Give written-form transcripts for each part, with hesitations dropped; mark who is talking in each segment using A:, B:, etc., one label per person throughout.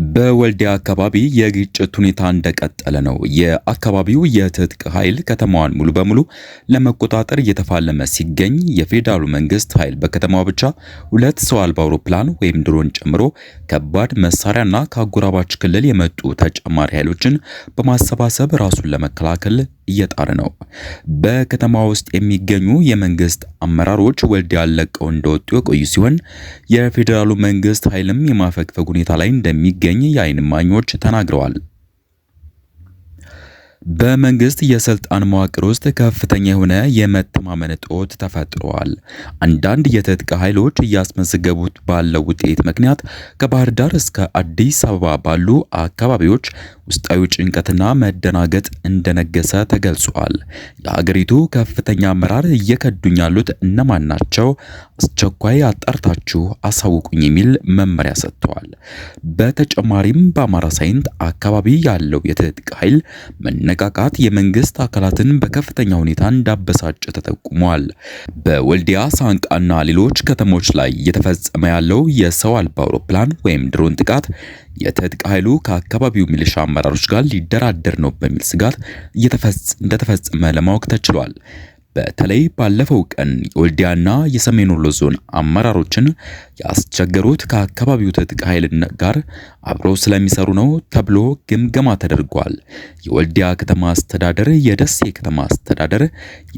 A: በወልዲያ አካባቢ የግጭት ሁኔታ እንደቀጠለ ነው። የአካባቢው የትጥቅ ኃይል ከተማዋን ሙሉ በሙሉ ለመቆጣጠር እየተፋለመ ሲገኝ የፌዴራሉ መንግስት ኃይል በከተማዋ ብቻ 2 ሰው አልባ አውሮፕላን ወይም ድሮን ጨምሮ ከባድ መሳሪያና ከአጎራባች ክልል የመጡ ተጨማሪ ኃይሎችን በማሰባሰብ ራሱን ለመከላከል እየጣረ ነው። በከተማ ውስጥ የሚገኙ የመንግስት አመራሮች ወልዲያን ለቀው እንደወጡ የቆዩ ሲሆን የፌዴራሉ መንግስት ኃይልም የማፈግፈግ ሁኔታ ላይ እንደሚገኝ የዓይን እማኞች ተናግረዋል። በመንግስት የስልጣን መዋቅር ውስጥ ከፍተኛ የሆነ የመተማመን እጦት ተፈጥሯል። አንዳንድ የትጥቅ ኃይሎች እያስመዘገቡት ባለው ውጤት ምክንያት ከባህር ዳር እስከ አዲስ አበባ ባሉ አካባቢዎች ውስጣዊ ጭንቀትና መደናገጥ እንደነገሰ ተገልጿል። የሀገሪቱ ከፍተኛ አመራር እየከዱኝ ያሉት እነማን ናቸው? አስቸኳይ አጣርታችሁ አሳውቁኝ የሚል መመሪያ ሰጥተዋል። በተጨማሪም በአማራ ሳይንት አካባቢ ያለው የትጥቅ ኃይል መነቃቃት የመንግስት አካላትን በከፍተኛ ሁኔታ እንዳበሳጨ ተጠቁሟል። በወልዲያ ሳንቃና ሌሎች ከተሞች ላይ እየተፈጸመ ያለው የሰው አልባ አውሮፕላን ወይም ድሮን ጥቃት የትጥቅ ኃይሉ ከአካባቢው ሚሊሻ አመራሮች ጋር ሊደራደር ነው በሚል ስጋት እንደተፈጸመ ለማወቅ ተችሏል። በተለይ ባለፈው ቀን የወልዲያና የሰሜን ወሎ ዞን አመራሮችን ያስቸገሩት ከአካባቢው ትጥቅ ኃይል ጋር አብረው ስለሚሰሩ ነው ተብሎ ግምገማ ተደርጓል። የወልዲያ ከተማ አስተዳደር፣ የደሴ ከተማ አስተዳደር፣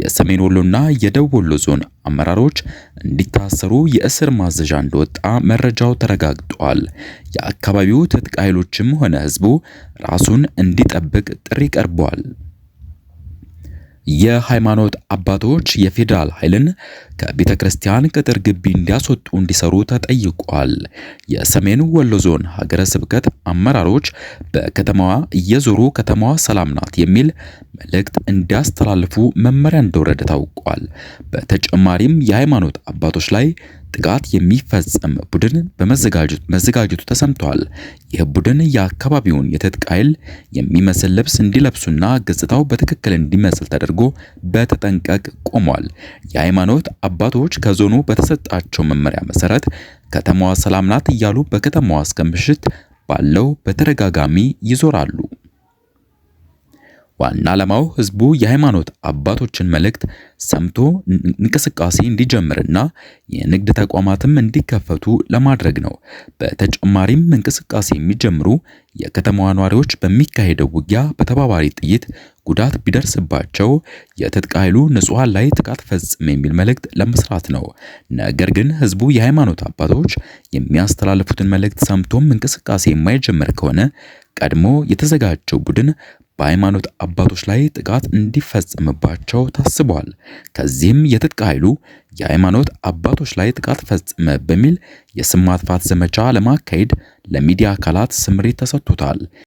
A: የሰሜን ወሎና የደቡብ ወሎ ዞን አመራሮች እንዲታሰሩ የእስር ማዘዣ እንደወጣ መረጃው ተረጋግጧል። የአካባቢው ትጥቅ ኃይሎችም ሆነ ህዝቡ ራሱን እንዲጠብቅ ጥሪ ቀርቧል። የሃይማኖት አባቶች የፌዴራል ኃይልን ከቤተ ክርስቲያን ቅጥር ግቢ እንዲያስወጡ እንዲሰሩ ተጠይቋል። የሰሜን ወሎ ዞን ሀገረ ስብከት አመራሮች በከተማዋ እየዞሩ ከተማዋ ሰላም ናት የሚል መልእክት እንዲያስተላልፉ መመሪያ እንደወረደ ታውቋል። በተጨማሪም የሃይማኖት አባቶች ላይ ጥቃት የሚፈጸም ቡድን መዘጋጀቱ ተሰምቷል። ይህ ቡድን የአካባቢውን የትጥቅ ኃይል የሚመስል ልብስ እንዲለብሱና ገጽታው በትክክል እንዲመስል ተደርጎ በተጠንቀቅ ቆሟል። የሃይማኖት አባቶች ከዞኑ በተሰጣቸው መመሪያ መሰረት ከተማዋ ሰላም ናት እያሉ በከተማዋ እስከ ምሽት ባለው በተደጋጋሚ ይዞራሉ። ዋና ዓላማው ህዝቡ የሃይማኖት አባቶችን መልእክት ሰምቶ እንቅስቃሴ እንዲጀምርና የንግድ ተቋማትም እንዲከፈቱ ለማድረግ ነው። በተጨማሪም እንቅስቃሴ የሚጀምሩ የከተማዋ ነዋሪዎች በሚካሄደው ውጊያ በተባባሪ ጥይት ጉዳት ቢደርስባቸው የትጥቅ ኃይሉ ንጹሃን ላይ ጥቃት ፈጽም የሚል መልእክት ለመስራት ነው። ነገር ግን ህዝቡ የሃይማኖት አባቶች የሚያስተላልፉትን መልእክት ሰምቶም እንቅስቃሴ የማይጀምር ከሆነ ቀድሞ የተዘጋጀው ቡድን በሃይማኖት አባቶች ላይ ጥቃት እንዲፈጸምባቸው ታስቧል። ከዚህም የትጥቅ ኃይሉ የሃይማኖት አባቶች ላይ ጥቃት ፈጽመ በሚል የስም ማጥፋት ዘመቻ ለማካሄድ ለሚዲያ አካላት ስምሪት ተሰጥቶታል።